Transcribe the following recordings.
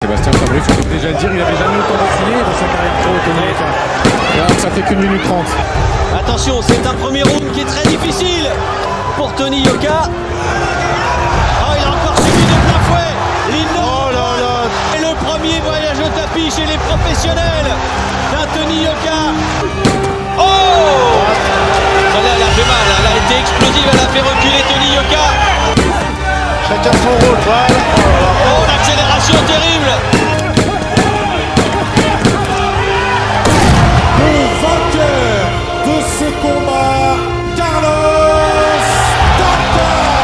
Sébastien Fabrice, on peut déjà le dire, il n'avait jamais autant d'affilée dans sa carrière pro, Tony Yoka. Là, ça fait qu'une minute 30. Attention, c'est un premier round qui est très difficile pour Tony Yoka. Oh, il a encore subi de plein fouet. Oh là là. Et le premier voyage au tapis chez les professionnels d'un Tony Yoka. Oh, celle-là, elle a fait mal, elle a été explosive, elle a fait reculer Tony Yoka. Chacun son rôle, voilà. Oh, l'accélération terrible. Le vainqueur de ce combat, Carlos Takam.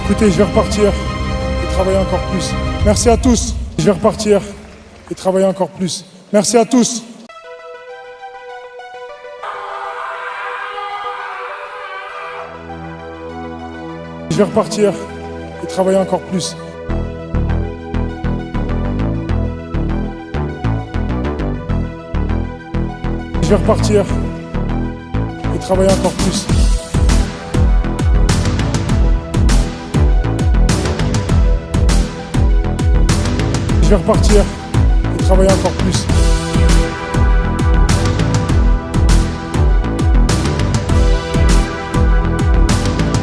Écoutez, je vais repartir et travailler encore plus. Merci à tous. Je vais repartir et travailler encore plus. Merci à tous. Je vais repartir et travailler encore plus. Je vais repartir et travailler encore plus. Je vais repartir et travailler encore plus.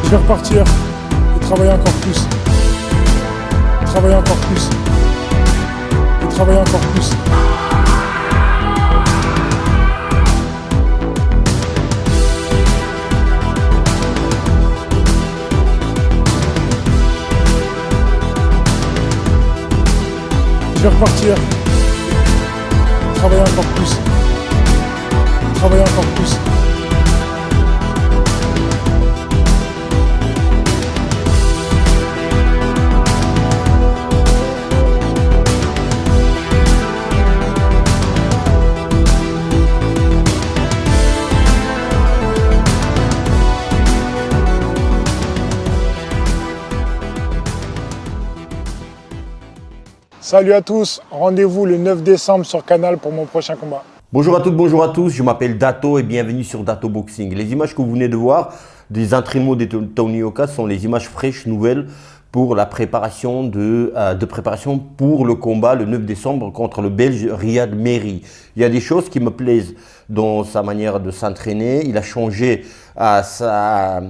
Je vais repartir et travailler encore plus. Travailler encore plus. Et travailler encore plus. Je vais repartir. Travailler encore plus. Travailler encore plus. Salut à tous, rendez-vous le 9 décembre sur Canal pour mon prochain combat. Bonjour à toutes, bonjour à tous, je m'appelle Dato et bienvenue sur Dato Boxing. Les images que vous venez de voir des entraînements de Tony Yoka sont les images fraîches, nouvelles pour la préparation préparation pour le combat le 9 décembre contre le Belge Riyad Merhi. Il y a des choses qui me plaisent dans sa manière de s'entraîner, il a changé sa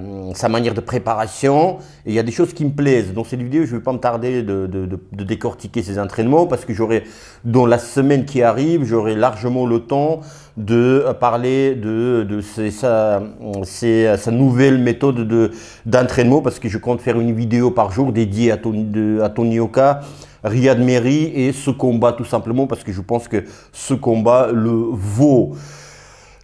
manière de préparation et il y a des choses qui me plaisent. Dans cette vidéo, je ne vais pas me tarder de décortiquer ses entraînements parce que dans la semaine qui arrive, j'aurai largement le temps de parler de sa nouvelle méthode d'entraînement parce que je compte faire une vidéo par jour dédiée à Tony Yoka, Riyad Merhi et ce combat tout simplement parce que je pense que ce combat le vaut.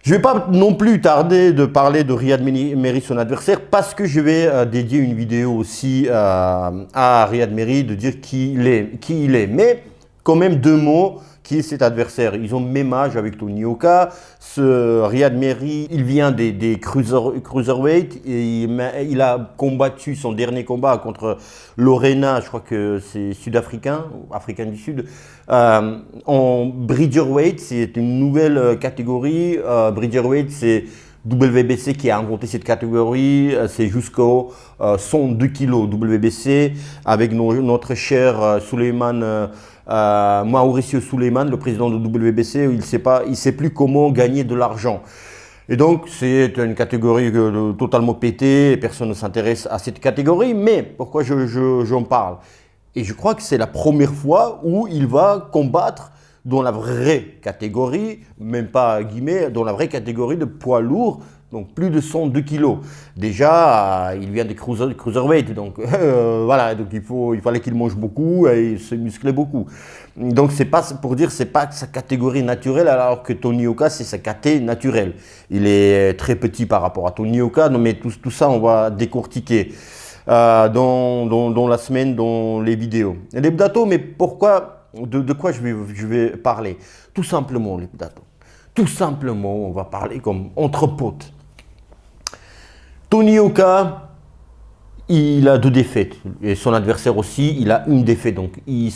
Je ne vais pas non plus tarder de parler de Riyad Merhi, son adversaire, parce que je vais dédier une vidéo aussi à Riyad Merhi, de dire qui il est. Mais quand même deux mots, qui est cet adversaire. Ils ont le même âge avec Tony Yoka. Ce Riyad Merhi, il vient des cruiserweight et il a combattu son dernier combat contre Lorena, je crois que c'est sud-africain, africain du Sud, en Bridgerweight. C'est une nouvelle catégorie. Bridgerweight, c'est WBC qui a inventé cette catégorie, c'est jusqu'au 102 kg WBC avec notre cher Mauricio Suleiman, le président de WBC. Il sait plus comment gagner de l'argent. Et donc c'est une catégorie totalement pétée, et personne ne s'intéresse à cette catégorie, mais pourquoi j'en parle? Et je crois que c'est la première fois où il va combattre dans la vraie catégorie, même pas guillemets, dans la vraie catégorie de poids lourd, donc plus de 102 kilos. Déjà, il vient des cruiserweight, donc voilà, donc il fallait qu'il mange beaucoup et se muscler beaucoup. Donc c'est pas pour dire, c'est pas sa catégorie naturelle, alors que Tony Yoka c'est sa caté naturelle. Il est très petit par rapport à Tony Yoka, mais tout ça on va décortiquer dans la semaine, dans les vidéos. Les Dato, mais pourquoi? De quoi je vais parler? Tout simplement, les Dato. Tout simplement, on va parler comme entre potes. Tony Yoka, il a 2 défaites. Et son adversaire aussi, il a une défaite. Donc, ils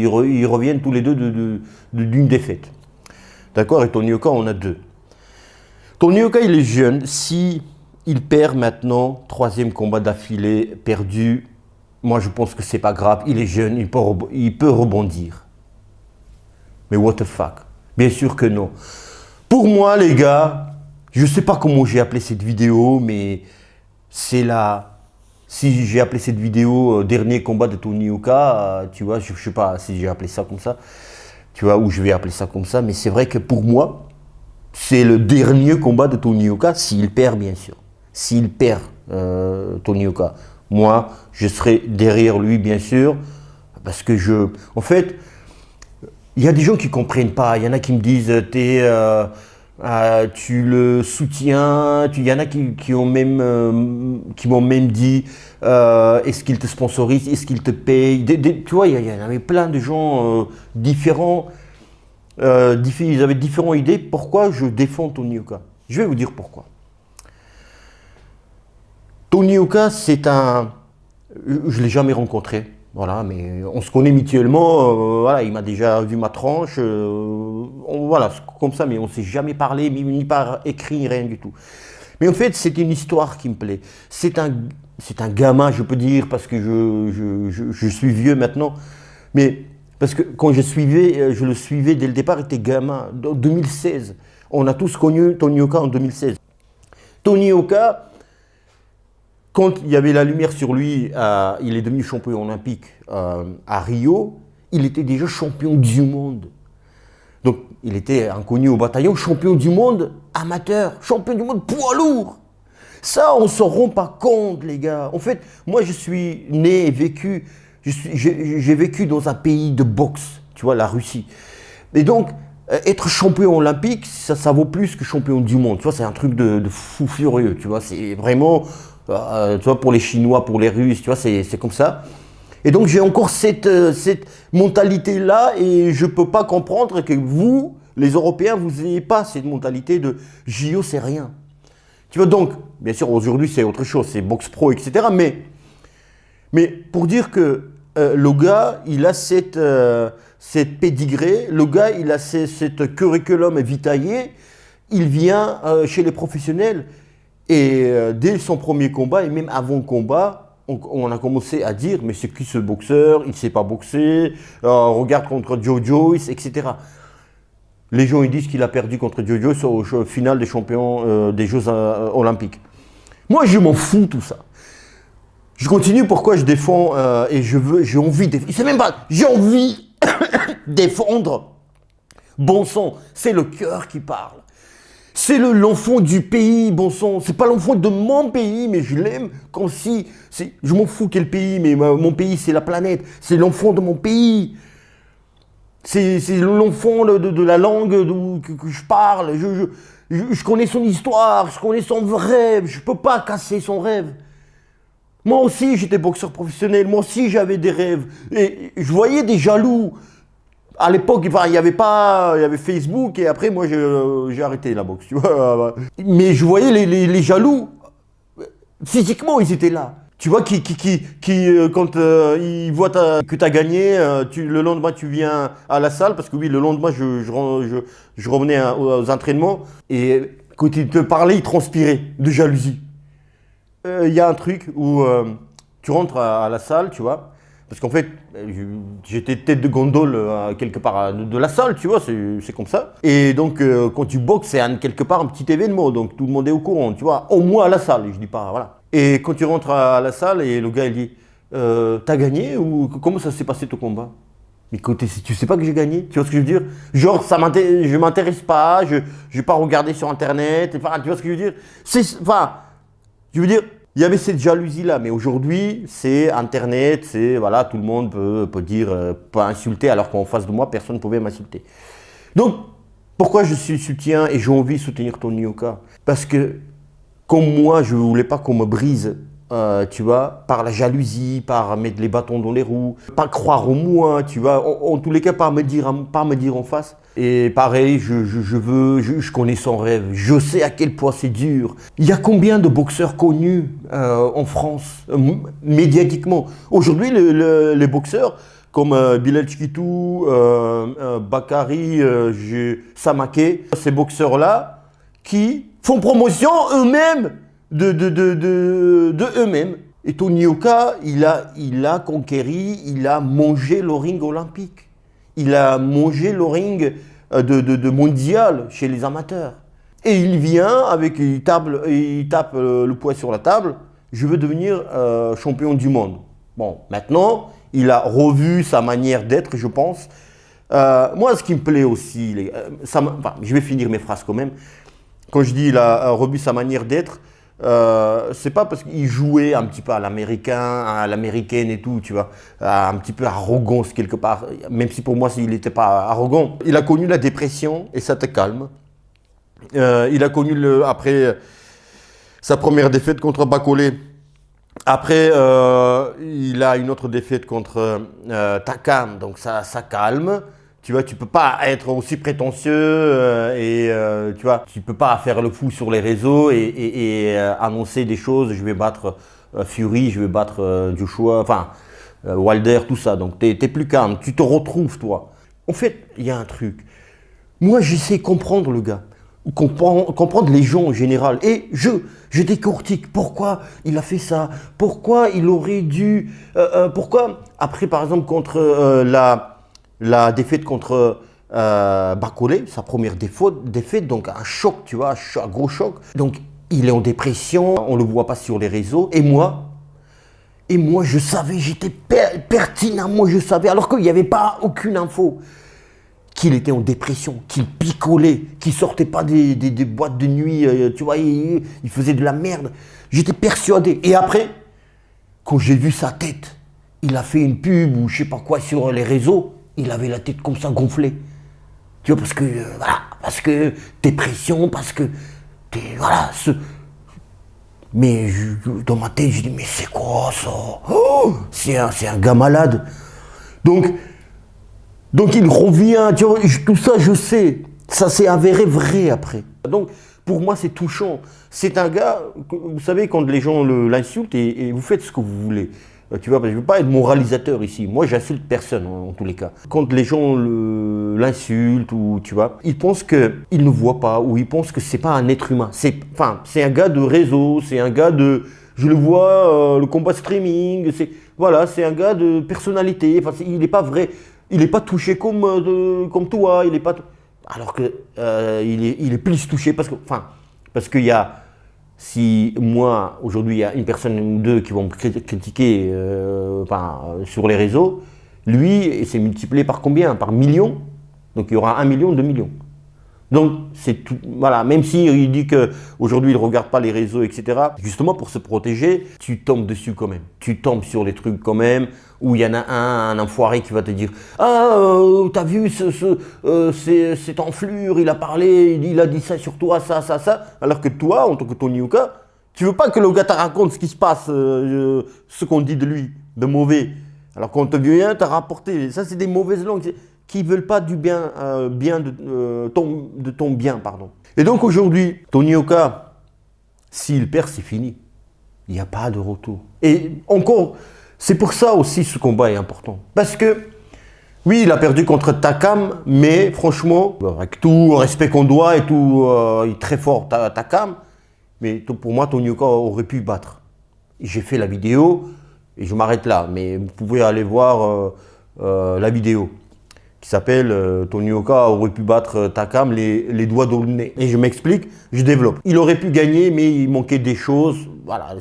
reviennent tous les deux d'une défaite. D'accord? Et Tony Yoka, on a 2. Tony Yoka, il est jeune. Si il perd maintenant, 3e combat d'affilée perdu, moi je pense que c'est pas grave, il est jeune, il peut rebondir. Mais what the fuck? Bien sûr que non. Pour moi les gars, je sais pas comment j'ai appelé cette vidéo, mais c'est là. Si j'ai appelé cette vidéo dernier combat de Tony Yoka, tu vois, je sais pas si j'ai appelé ça comme ça, tu vois, ou je vais appeler ça comme ça, mais c'est vrai que pour moi, c'est le dernier combat de Tony Yoka, s'il perd bien sûr. S'il perd Tony Yoka, moi je serai derrière lui bien sûr, parce que en fait, il y a des gens qui comprennent pas, il y en a qui me disent tu le soutiens, il y en a qui m'ont même dit est-ce qu'il te sponsorise, est-ce qu'il te paye, tu vois, il y en avait plein de gens différents, ils avaient différentes idées pourquoi je défends Tony Yoka. Je vais vous dire pourquoi. Tony Yoka, je ne l'ai jamais rencontré, voilà, mais on se connaît mutuellement, voilà, il m'a déjà vu ma tranche, voilà, comme ça, mais on ne s'est jamais parlé, ni par écrit, rien du tout. Mais en fait, c'est une histoire qui me plaît. C'est un gamin, je peux dire, parce que je suis vieux maintenant, mais parce que quand je le suivais dès le départ, il était gamin, en 2016. On a tous connu Tony Yoka en 2016. Tony Yoka, quand il y avait la lumière sur lui, il est devenu champion olympique à Rio, il était déjà champion du monde. Donc il était inconnu au bataillon, champion du monde amateur, champion du monde poids lourd. Ça, on ne s'en rend pas compte, les gars. En fait, moi je suis né et vécu, j'ai vécu dans un pays de boxe, tu vois, la Russie. Et donc, être champion olympique, ça vaut plus que champion du monde. Tu vois, c'est un truc de fou furieux, tu vois, c'est vraiment... tu vois, pour les Chinois, pour les Russes, tu vois, c'est comme ça. Et donc j'ai encore cette mentalité-là et je ne peux pas comprendre que vous, les Européens, vous n'ayez pas cette mentalité de JO, c'est rien. Tu vois, donc, bien sûr, aujourd'hui c'est autre chose, c'est boxe pro, etc. Mais pour dire que le gars, il a cette pédigré, le gars, il a cette curriculum vitae, il vient chez les professionnels. Et dès son premier combat, et même avant le combat, on a commencé à dire « Mais c'est qui ce boxeur? Il ne sait pas boxer, regarde contre Joe Joyce, etc. » Les gens ils disent qu'il a perdu contre Joe Joyce au final des champions des Jeux Olympiques. Moi, je m'en fous tout ça. Je continue pourquoi je défends et j'ai envie de... C'est même pas... J'ai envie de défendre. Bon sang, c'est le cœur qui parle. C'est l'enfant du pays, bon sang. C'est pas l'enfant de mon pays, mais je l'aime comme si... Je m'en fous quel pays, mais mon pays, c'est la planète. C'est l'enfant de mon pays. C'est l'enfant de la langue que je parle. Je connais son histoire, je connais son rêve. Je peux pas casser son rêve. Moi aussi, j'étais boxeur professionnel. Moi aussi, j'avais des rêves. Et je voyais des jaloux. À l'époque, il y avait Facebook et après, moi, j'ai arrêté la boxe, tu vois. Mais je voyais les jaloux, physiquement, ils étaient là. Tu vois, quand ils voient que tu as gagné, le lendemain, tu viens à la salle, parce que oui, le lendemain, je revenais aux entraînements, et quand ils te parlaient, ils transpiraient de jalousie. Il y a un truc où tu rentres à la salle, tu vois. Parce qu'en fait, j'étais tête de gondole quelque part de la salle, tu vois, c'est comme ça. Et donc, quand tu boxes, c'est quelque part un petit événement, donc tout le monde est au courant, tu vois, au moins à la salle, je dis pas, voilà. Et quand tu rentres à la salle et le gars, il dit, t'as gagné ou comment ça s'est passé ton combat? Mais écoute, tu sais pas que j'ai gagné, tu vois ce que je veux dire? Genre, je m'intéresse pas, je vais pas regarder sur Internet, enfin, tu vois ce que je veux dire? Je veux dire, il y avait cette jalousie-là, mais aujourd'hui, c'est Internet, voilà, tout le monde peut dire, peut insulter, alors qu'en face de moi, personne ne pouvait m'insulter. Donc, pourquoi je soutiens et j'ai envie de soutenir Tony Yoka? Parce que, comme moi, je ne voulais pas qu'on me brise, tu vois, par la jalousie, par mettre les bâtons dans les roues, pas croire en moi, tu vois, en tous les cas, pas me dire en face. Et pareil, je connais son rêve, je sais à quel point c'est dur. Il y a combien de boxeurs connus en France, médiatiquement? Aujourd'hui, les boxeurs, comme Bilal Chikitou, Bakary, Samake, ces boxeurs-là, qui font promotion eux-mêmes de eux-mêmes. Et Tony Yoka, il a conquéri, il a mangé le ring olympique. Il a mangé le ring de mondial chez les amateurs. Et il vient avec, il tape le poing sur la table, je veux devenir champion du monde. Bon, maintenant, il a revu sa manière d'être, je pense. Moi, ce qui me plaît aussi, je vais finir mes phrases quand même. Quand je dis il a revu sa manière d'être, c'est pas parce qu'il jouait un petit peu à l'américain, à l'américaine et tout, tu vois, un petit peu arrogance quelque part, même si pour moi, il n'était pas arrogant. Il a connu la dépression et ça te calme. Il a connu après sa première défaite contre Bacolé. Après, il a une autre défaite contre Takam, donc ça calme. Tu vois, tu peux pas être aussi prétentieux tu vois, tu peux pas faire le fou sur les réseaux et annoncer des choses. Je vais battre Fury, je vais battre Joshua, enfin Wilder, tout ça. Donc t'es plus calme, tu te retrouves toi. En fait, il y a un truc. Moi, j'essaie de comprendre le gars. Comprendre les gens en général et je décortique pourquoi il a fait ça, pourquoi il aurait dû, pourquoi après par exemple contre la défaite contre Bacolé, sa première défaite, donc un choc, tu vois, un gros choc, donc il est en dépression, on le voit pas sur les réseaux et moi je savais, j'étais pertinemment, je savais alors qu'il n'y avait pas aucune info. Qu'il était en dépression, qu'il picolait, qu'il sortait pas des boîtes de nuit, tu vois, il faisait de la merde. J'étais persuadé. Et après, quand j'ai vu sa tête, il a fait une pub ou je sais pas quoi sur les réseaux, il avait la tête comme ça gonflée. Tu vois, parce que dépression, parce que voilà. Mais dans ma tête, je dis mais c'est quoi ça? Oh, c'est un gars malade. Donc il revient, tu vois, tout ça je sais, ça s'est avéré vrai après. Donc pour moi c'est touchant. C'est un gars, vous savez quand les gens l'insultent et vous faites ce que vous voulez. Tu vois, je ne veux pas être moralisateur ici, moi j'insulte personne en tous les cas. Quand les gens l'insultent ou tu vois, ils pensent qu'ils ne voient pas ou ils pensent que c'est pas un être humain. C'est un gars de réseau, c'est un gars de, je le vois, le combat streaming, c'est un gars de personnalité, il n'est pas vrai. Il n'est pas touché comme toi, il est pas alors que il est plus touché parce qu'il y a, si moi aujourd'hui il y a une personne ou deux qui vont me critiquer sur les réseaux, lui c'est multiplié par combien? Par millions, donc il y aura 1 million, 2 millions. Donc c'est tout, voilà, même s'il dit qu'aujourd'hui il ne regarde pas les réseaux, etc. Justement pour se protéger, tu tombes dessus quand même. Tu tombes sur des trucs quand même, où il y en a un enfoiré qui va te dire « Ah, t'as vu cette enflure, il a parlé, il a dit ça sur toi, ça. » Alors que toi, en tant que Tony Yoka, tu veux pas que le gars te raconte ce qui se passe, ce qu'on dit de lui, de mauvais. Alors qu'on te vient te rapporter, ça c'est des mauvaises langues. Qui ne veulent pas du bien, de ton bien, pardon. Et donc aujourd'hui, Tony Yoka, s'il perd, c'est fini. Il n'y a pas de retour. Et encore, c'est pour ça aussi ce combat est important. Parce que, oui, il a perdu contre Takam, mais franchement, avec tout le respect qu'on doit et tout, il est très fort Takam, mais pour moi, Tony Yoka aurait pu battre. J'ai fait la vidéo et je m'arrête là, mais vous pouvez aller voir la vidéo. Qui s'appelle Tony Yoka aurait pu battre Takam les doigts dans le nez. Et je m'explique, je développe. Il aurait pu gagner, mais il manquait des choses. Voilà,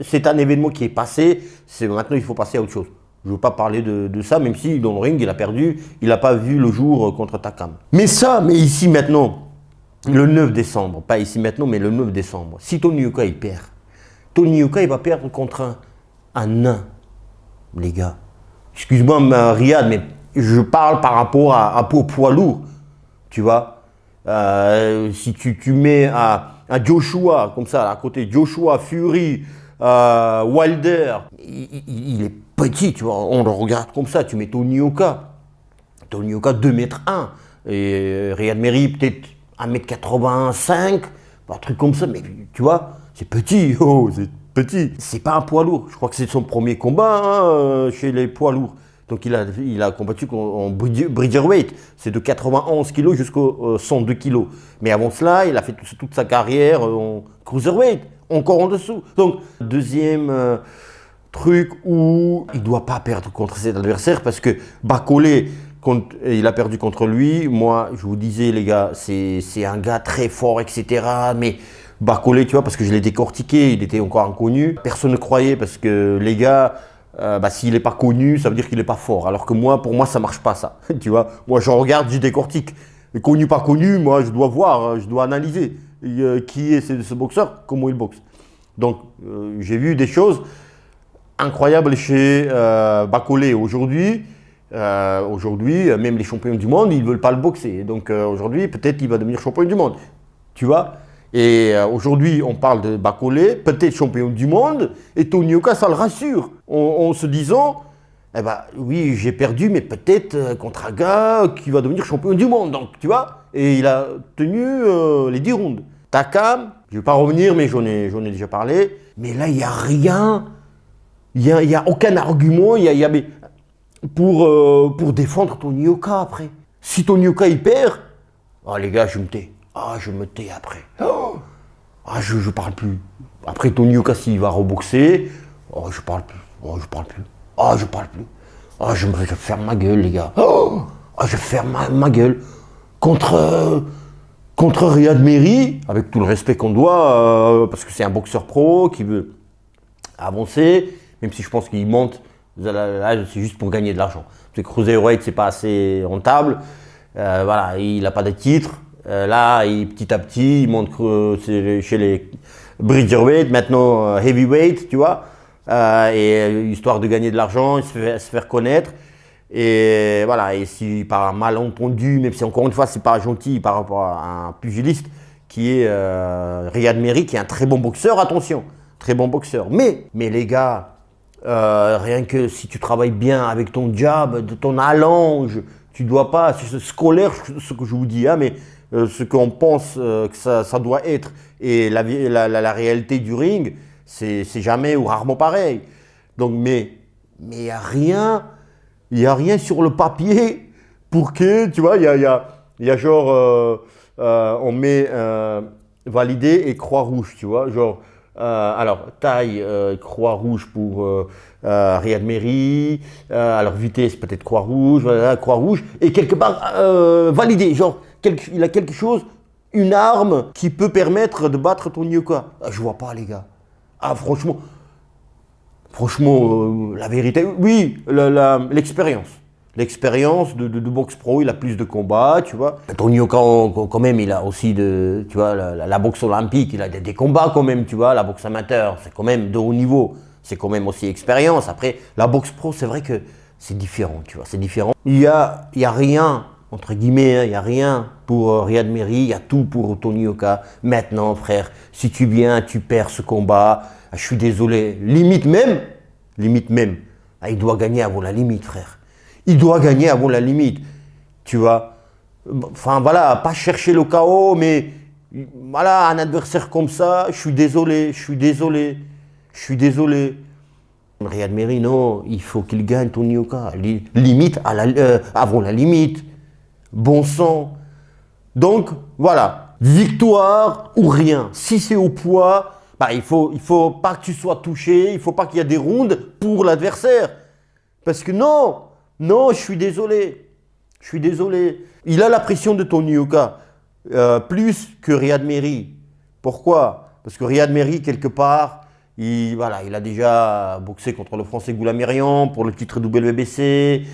c'est un événement qui est passé. Maintenant, il faut passer à autre chose. Je ne veux pas parler de ça, même si dans le ring, il a perdu. Il n'a pas vu le jour contre Takam. Mais ici maintenant, le 9 décembre, pas ici maintenant, mais le 9 décembre, si Tony Yoka il perd, Tony Yoka il va perdre contre un nain, les gars. Excuse-moi, Riyad, mais je parle par rapport à poids lourd, tu vois. Si tu mets un Joshua, comme ça, à côté, Joshua, Fury, Wilder, il est petit, tu vois, on le regarde comme ça. Tu mets Tony Yoka 2m1, et Riyad Merhi peut-être 1m85, un truc comme ça, mais tu vois, c'est petit, c'est petit. C'est pas un poids lourd, je crois que c'est son premier combat chez les poids lourds. Donc il a combattu en Bridgerweight, c'est de 91 kg jusqu'au 102 kg. Mais avant cela, il a fait toute sa carrière en Cruiserweight, encore en dessous. Donc deuxième truc où il ne doit pas perdre contre cet adversaire parce que Bacolé, il a perdu contre lui. Moi, je vous disais, les gars, c'est un gars très fort, etc. Mais Bacolé, tu vois, parce que je l'ai décortiqué, il était encore inconnu. Personne ne croyait parce que les gars, s'il n'est pas connu, ça veut dire qu'il n'est pas fort. Alors que moi, pour moi, ça ne marche pas ça. Tu vois, moi, je regarde, je décortique. Et connu, pas connu, moi, je dois voir, je dois analyser qui est ce boxeur, comment il boxe. Donc, j'ai vu des choses incroyables chez Bacolé. Aujourd'hui, même les champions du monde, ils ne veulent pas le boxer. Donc, aujourd'hui, peut-être il va devenir champion du monde. Tu vois? Et aujourd'hui, on parle de Bacolé, peut-être champion du monde, et Tony Yoka, ça le rassure, en se disant, eh ben, oui, j'ai perdu, mais peut-être contre un gars qui va devenir champion du monde. Donc, tu vois, et il a tenu les 10 rounds. Takam, je ne vais pas revenir, mais j'en ai déjà parlé. Mais là, il n'y a rien, il n'y a aucun argument pour défendre Tony Yoka après. Si Tony Yoka, il perd, les gars, je me tais. Je me tais après. Je parle plus. Après Tony Yoka, s'il va reboxer, je parle plus. Je parle plus. Je ferme ma gueule, les gars. Je ferme ma gueule. Contre Riyad Merhi, avec tout le respect qu'on doit, parce que c'est un boxeur pro qui veut avancer, même si je pense qu'il monte, là, c'est juste pour gagner de l'argent. Parce que Cruiserweight, c'est pas assez rentable. Voilà, il n'a pas de titre. Là, petit à petit, il monte chez les Bridgerweight, maintenant Heavyweight, tu vois. Et histoire de gagner de l'argent, se faire connaître. Et voilà, et si par un malentendu, même si encore une fois, c'est pas gentil par rapport à un pugiliste qui est Riyad Merhi, qui est un très bon boxeur, attention, très bon boxeur. Mais les gars, rien que si tu travailles bien avec ton jab, ton allonge, tu dois pas, c'est scolaire ce que je vous dis, hein, mais ce qu'on pense que ça doit être et la réalité du ring, c'est jamais ou rarement pareil. Donc, mais il n'y a rien sur le papier pour que, tu vois, il y a genre, on met validé et croix rouge, tu vois, genre, alors taille, croix rouge pour Riyad Merhi, alors vitesse peut-être croix rouge, voilà, croix rouge, et quelque part validé, genre, il a quelque chose, une arme qui peut permettre de battre Tony Yoka. Je vois pas, les gars. Franchement, la vérité, oui, l'expérience. L'expérience de boxe pro, il a plus de combats, tu vois. Tony Yoka, quand même, il a aussi tu vois, la boxe olympique, il a des combats quand même, tu vois. La boxe amateur, c'est quand même de haut niveau. C'est quand même aussi expérience. Après, la boxe pro, c'est vrai que c'est différent, tu vois, c'est différent. Il y a rien, entre guillemets, hein, il n'y a rien pour Riyad Merhi, il y a tout pour Tony Yoka. Maintenant, frère, si tu viens, tu perds ce combat, je suis désolé, limite même, il doit gagner avant la limite, frère. Il doit gagner avant la limite, tu vois. Enfin, voilà, pas chercher le chaos, mais voilà, un adversaire comme ça, je suis désolé. Riyad Merhi, non, il faut qu'il gagne Tony Yoka. Limite, avant la limite. Bon sang. Donc, voilà, victoire ou rien. Si c'est au poids, il faut pas que tu sois touché, il faut pas qu'il y ait des rounds pour l'adversaire. Parce que non, je suis désolé. Il a la pression de Tony Yoka, plus que Riyad Merhi. Pourquoi? Parce que Riyad Merhi, quelque part, il a déjà boxé contre le Français Goulamirian pour le titre WBC.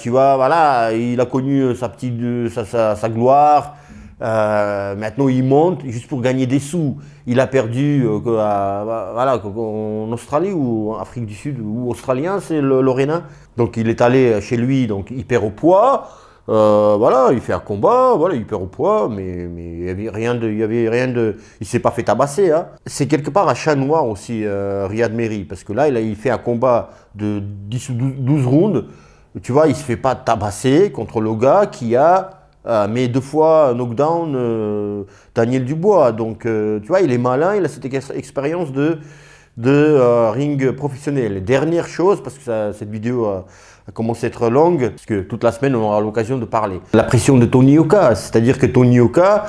Tu vois, voilà, il a connu sa gloire. Maintenant, il monte juste pour gagner des sous. Il a perdu en Australie ou en Afrique du Sud ou australien, c'est Lorena. Donc, il est allé chez lui, donc il perd au poids. Il fait un combat, il perd au poids, mais il y avait rien de, il s'est pas fait tabasser, hein. C'est quelque part un chat noir aussi, Riyad Merhi, parce que là, il fait un combat de 10 ou 12 rounds. Tu vois, il se fait pas tabasser contre le gars qui a mis 2 fois knockdown Daniel Dubois. Donc, tu vois, il est malin, il a cette expérience de ring professionnel. Dernière chose, parce que cette vidéo a commencé à être longue, parce que toute la semaine on aura l'occasion de parler. La pression de Tony Yoka, c'est-à-dire que Tony Yoka,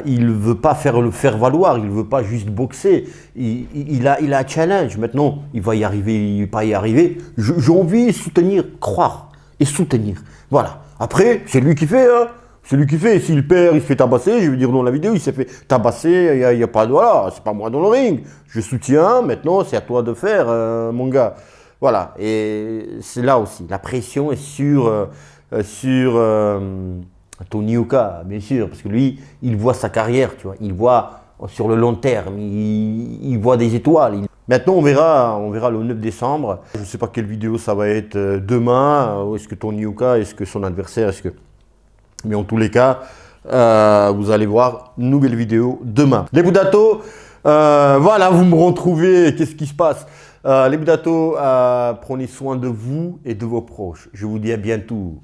il ne veut pas faire le faire valoir, il ne veut pas juste boxer, il a un challenge. Maintenant, il va y arriver, il ne va pas y arriver. J'ai envie de soutenir, croire et soutenir. Voilà. Après, c'est lui qui fait, hein. C'est lui qui fait. S'il perd, il se fait tabasser. Je veux dire dans la vidéo, il s'est fait tabasser. Il y a pas de voilà. C'est pas moi dans le ring. Je soutiens. Maintenant, c'est à toi de faire, mon gars. Voilà. Et c'est là aussi. La pression est sur Tony Yoka, bien sûr, parce que lui, il voit sa carrière. Tu vois. Il voit sur le long terme. Il voit des étoiles. Maintenant, on verra le 9 décembre. Je ne sais pas quelle vidéo ça va être demain. Est-ce que Tony Yoka, est-ce que son adversaire, est-ce que... Mais en tous les cas, vous allez voir une nouvelle vidéo demain. Les Boudatos, voilà, vous me retrouvez. Qu'est-ce qui se passe? Les Boudatos, prenez soin de vous et de vos proches. Je vous dis à bientôt.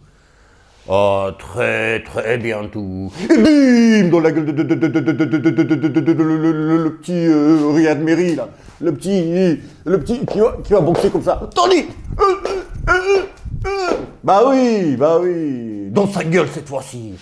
Oh, très très bientôt. Et bim, dans la gueule le petit Riyad Meri, là. Le petit qui va boxer comme ça. Tony. Bah oui, dans sa gueule cette fois-ci.